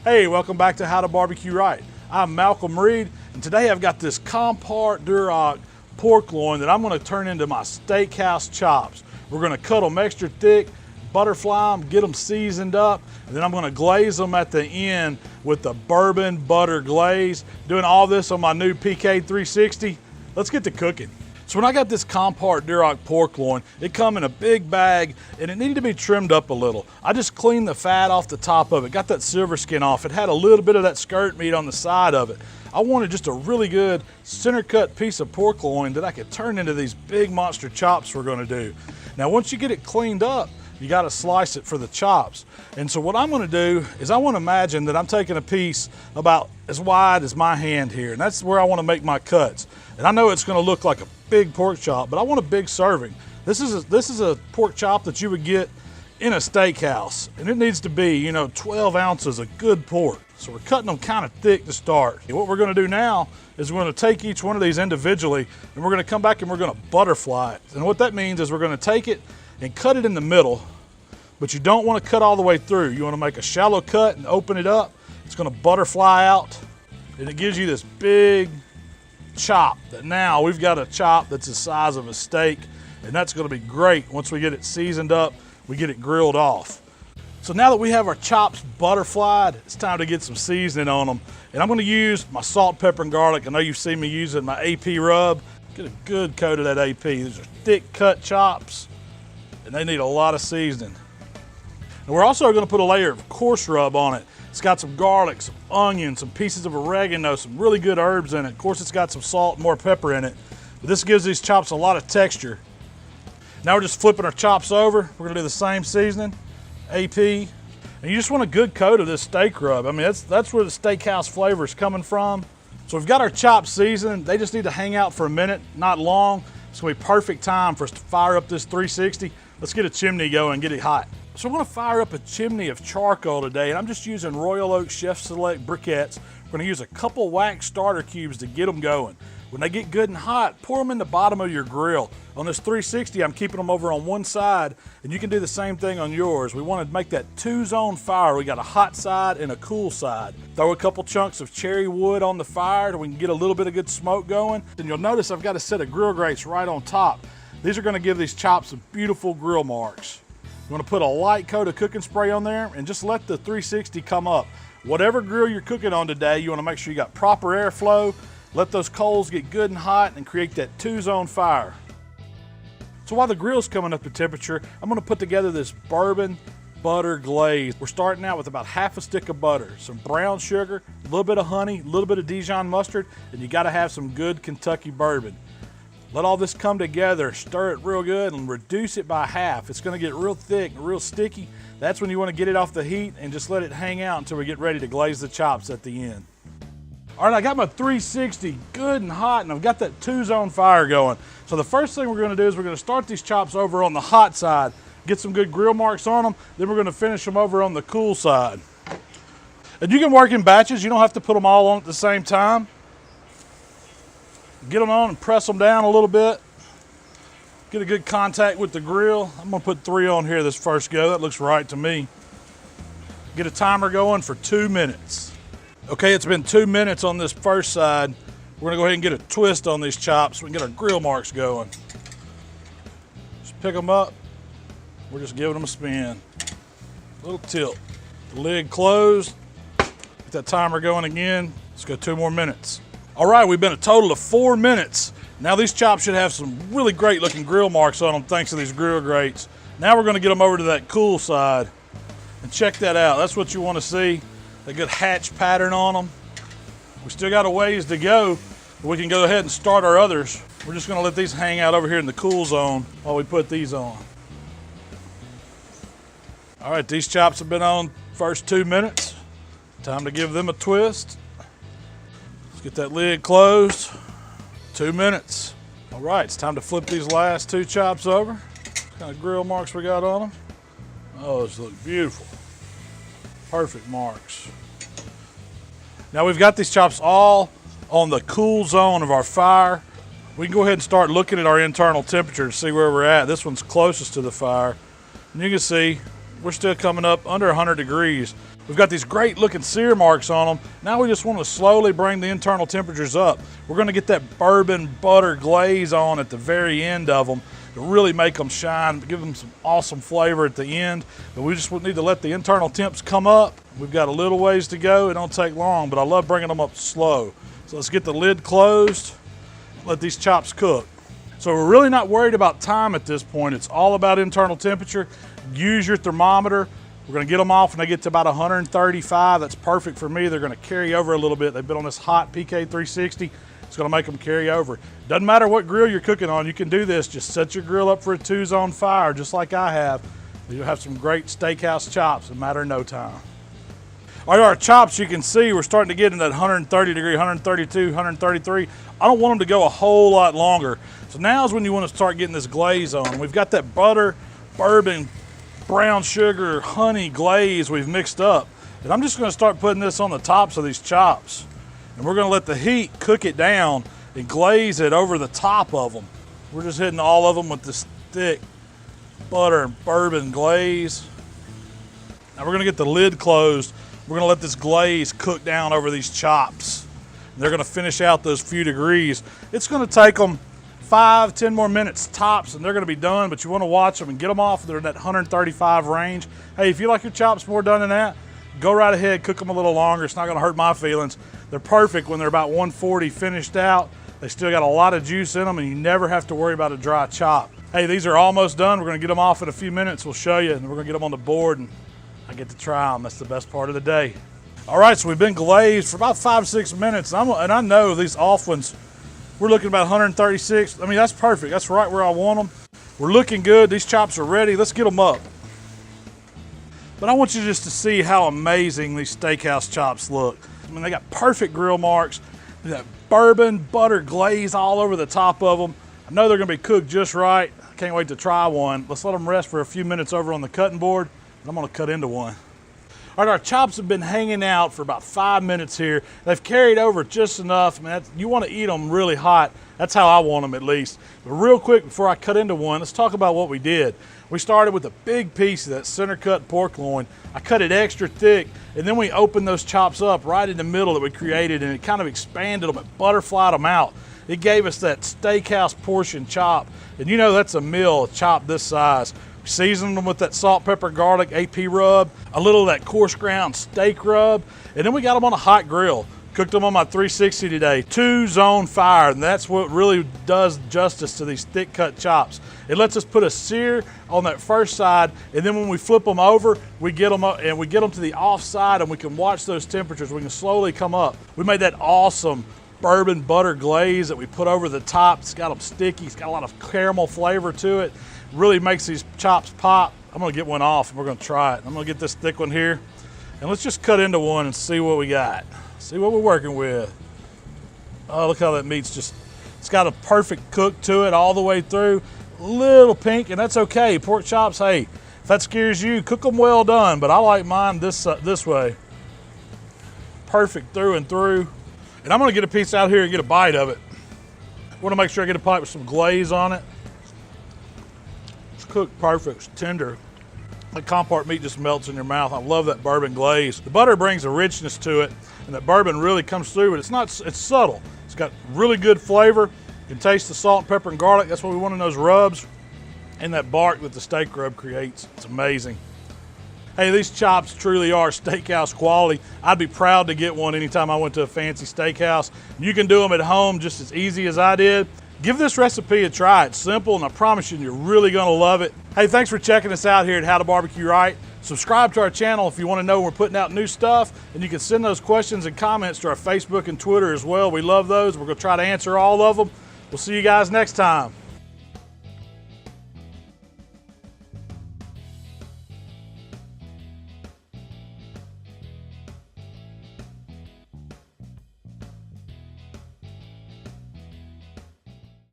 Hey, welcome back to How to BBQ Right. I'm Malcom Reed, and today I've got this Compart Duroc pork loin that I'm going to turn into my Steakhouse Chops. We're going to cut them extra thick, butterfly them, get them seasoned up, and then I'm going to glaze them at the end with the bourbon butter glaze. Doing all this on my new PK360. Let's get to cooking. So when I got this Compart Duroc pork loin, it come in a big bag and it needed to be trimmed up a little. I just cleaned the fat off the top of it, got that silver skin off. It had a little bit of that skirt meat on the side of it. I wanted just a really good center cut piece of pork loin that I could turn into these big monster chops we're gonna do. Now once you get it cleaned up, you gotta slice it for the chops. And so what I'm gonna do is I wanna imagine that I'm taking a piece about as wide as my hand here, and that's where I wanna make my cuts. And I know it's gonna look like a big pork chop, but I want a big serving. This is a pork chop that you would get in a steakhouse, and it needs to be, 12 ounces of good pork. So we're cutting them kind of thick to start. And what we're gonna do now is we're gonna take each one of these individually, and we're gonna come back and we're gonna butterfly it. And what that means is we're gonna take it and cut it in the middle, but you don't wanna cut all the way through. You wanna make a shallow cut and open it up. It's gonna butterfly out, and it gives you this big chop that now we've got a chop that's the size of a steak, and that's going to be great. Once we get it seasoned up, we get it grilled off. So now that we have our chops butterflied, it's time to get some seasoning on them. And I'm going to use my salt, pepper, and garlic. I know you've seen me using my AP rub. Get a good coat of that AP. These are thick cut chops, and they need a lot of seasoning. And we're also going to put a layer of coarse rub on it. It's got some garlic, some onion, some pieces of oregano, some really good herbs in it. Of course, it's got some salt and more pepper in it. But this gives these chops a lot of texture. Now we're just flipping our chops over. We're gonna do the same seasoning, AP. And you just want a good coat of this steak rub. I mean, that's where the steakhouse flavor is coming from. So we've got our chops seasoned. They just need to hang out for a minute, not long. It's gonna be perfect time for us to fire up this 360. Let's get a chimney going and get it hot. So I'm gonna fire up a chimney of charcoal today, and I'm just using Royal Oak Chef Select briquettes. We're gonna use a couple wax starter cubes to get them going. When they get good and hot, pour them in the bottom of your grill. On this 360, I'm keeping them over on one side, and you can do the same thing on yours. We wanna make that two-zone fire. We got a hot side and a cool side. Throw a couple chunks of cherry wood on the fire so we can get a little bit of good smoke going. And you'll notice I've got a set of grill grates right on top. These are gonna give these chops some beautiful grill marks. You want to put a light coat of cooking spray on there and just let the 360 come up. Whatever grill you're cooking on today, you want to make sure you got proper airflow, let those coals get good and hot, and create that two-zone fire. So while the grill's coming up to temperature, I'm going to put together this bourbon butter glaze. We're starting out with about half a stick of butter, some brown sugar, a little bit of honey, a little bit of Dijon mustard, and you got to have some good Kentucky bourbon. Let all this come together, stir it real good, and reduce it by half. It's gonna get real thick, real sticky. That's when you wanna get it off the heat and just let it hang out until we get ready to glaze the chops at the end. All right, I got my 360 good and hot, and I've got that two-zone fire going. So the first thing we're gonna do is we're gonna start these chops over on the hot side, get some good grill marks on them, then we're gonna finish them over on the cool side. And you can work in batches. You don't have to put them all on at the same time. Get them on and press them down a little bit. Get a good contact with the grill. I'm gonna put 3 on here this first go. That looks right to me. Get a timer going for 2 minutes. Okay, it's been 2 minutes on this first side. We're gonna go ahead and get a twist on these chops so we can get our grill marks going. Just pick them up. We're just giving them a spin. A little tilt. The lid closed. Get that timer going again. Let's go 2 more minutes. All right, we've been a total of 4 minutes. Now these chops should have some really great looking grill marks on them thanks to these grill grates. Now we're gonna get them over to that cool side. And check that out, that's what you wanna see. That good hatch pattern on them. We still got a ways to go, but we can go ahead and start our others. We're just gonna let these hang out over here in the cool zone while we put these on. All right, these chops have been on first 2 minutes. Time to give them a twist. Get that lid closed. 2 minutes. All right, it's time to flip these last 2 chops over. What kind of grill marks we got on them? Oh, those look beautiful. Perfect marks. Now we've got these chops all on the cool zone of our fire. We can go ahead and start looking at our internal temperature to see where we're at. This one's closest to the fire. And you can see we're still coming up under 100 degrees. We've got these great looking sear marks on them. Now we just want to slowly bring the internal temperatures up. We're going to get that bourbon butter glaze on at the very end of them to really make them shine, give them some awesome flavor at the end. But we just need to let the internal temps come up. We've got a little ways to go. It don't take long, but I love bringing them up slow. So let's get the lid closed, let these chops cook. So we're really not worried about time at this point. It's all about internal temperature. Use your thermometer. We're gonna get them off when they get to about 135. That's perfect for me. They're gonna carry over a little bit. They've been on this hot PK360. It's gonna make them carry over. Doesn't matter what grill you're cooking on, you can do this. Just set your grill up for a 2-zone fire, just like I have. You'll have some great steakhouse chops in a matter of no time. All right, our chops, you can see we're starting to get in that 130 degree, 132, 133. I don't want them to go a whole lot longer. So now is when you want to start getting this glaze on. We've got that butter, bourbon, brown sugar, honey glaze we've mixed up. And I'm just going to start putting this on the tops of these chops. And we're going to let the heat cook it down and glaze it over the top of them. We're just hitting all of them with this thick butter and bourbon glaze. Now we're going to get the lid closed. We're gonna let this glaze cook down over these chops. They're gonna finish out those few degrees. It's gonna take them 5-10 more minutes tops and they're gonna be done, but you wanna watch them and get them off. They're in that 135 range. Hey, if you like your chops more done than that, go right ahead, cook them a little longer. It's not gonna hurt my feelings. They're perfect when they're about 140 finished out. They still got a lot of juice in them and you never have to worry about a dry chop. Hey, these are almost done. We're gonna get them off in a few minutes. We'll show you and we're gonna get them on the board and I get to try them. That's the best part of the day. All right, so we've been glazed for about 5-6 minutes. And I know these off ones, we're looking about 136. I mean, that's perfect. That's right where I want them. We're looking good. These chops are ready. Let's get them up. But I want you just to see how amazing these steakhouse chops look. I mean, they got perfect grill marks. They got bourbon, butter glaze all over the top of them. I know they're gonna be cooked just right. I can't wait to try one. Let's let them rest for a few minutes over on the cutting board. I'm gonna cut into one. All right, our chops have been hanging out for about 5 minutes here. They've carried over just enough. I mean, you wanna eat them really hot. That's how I want them at least. But real quick, before I cut into one, let's talk about what we did. We started with a big piece of that center cut pork loin. I cut it extra thick, and then we opened those chops up right in the middle that we created, and it kind of expanded them, it butterflied them out. It gave us that steakhouse portion chop. And you know that's a meal, a chop this size. Seasoned them with that salt, pepper, garlic, AP rub, a little of that coarse ground steak rub, and then we got them on a hot grill. Cooked them on my 360 today, 2-zone fire, and that's what really does justice to these thick cut chops. It lets us put a sear on that first side, and then when we flip them over, we get them up and we get them to the off side, and we can watch those temperatures. We can slowly come up. We made that awesome bourbon butter glaze that we put over the top. It's got them sticky. It's got a lot of caramel flavor to it. Really makes these chops pop. I'm gonna get one off and we're gonna try it. I'm gonna get this thick one here and let's just cut into one and see what we got. See what we're working with. Oh, look how that meat's just, it's got a perfect cook to it all the way through. A little pink, and that's okay. Pork chops, hey, if that scares you, cook them well done, but I like mine this way. Perfect through and through. And I'm gonna get a piece out here and get a bite of it. I wanna make sure I get a bite with some glaze on it. Cooked perfect, it's tender. The compart meat just melts in your mouth. I love that bourbon glaze. The butter brings a richness to it, and that bourbon really comes through, but it's subtle. It's got really good flavor. You can taste the salt and pepper and garlic. That's what we want in those rubs, and that bark that the steak rub creates. It's amazing. Hey, these chops truly are steakhouse quality. I'd be proud to get one anytime I went to a fancy steakhouse. You can do them at home just as easy as I did. Give this recipe a try. It's simple, and I promise you, you're really gonna love it. Hey, thanks for checking us out here at How to BBQ Right. Subscribe to our channel if you wanna know when we're putting out new stuff, and you can send those questions and comments to our Facebook and Twitter as well. We love those. We're gonna try to answer all of them. We'll see you guys next time.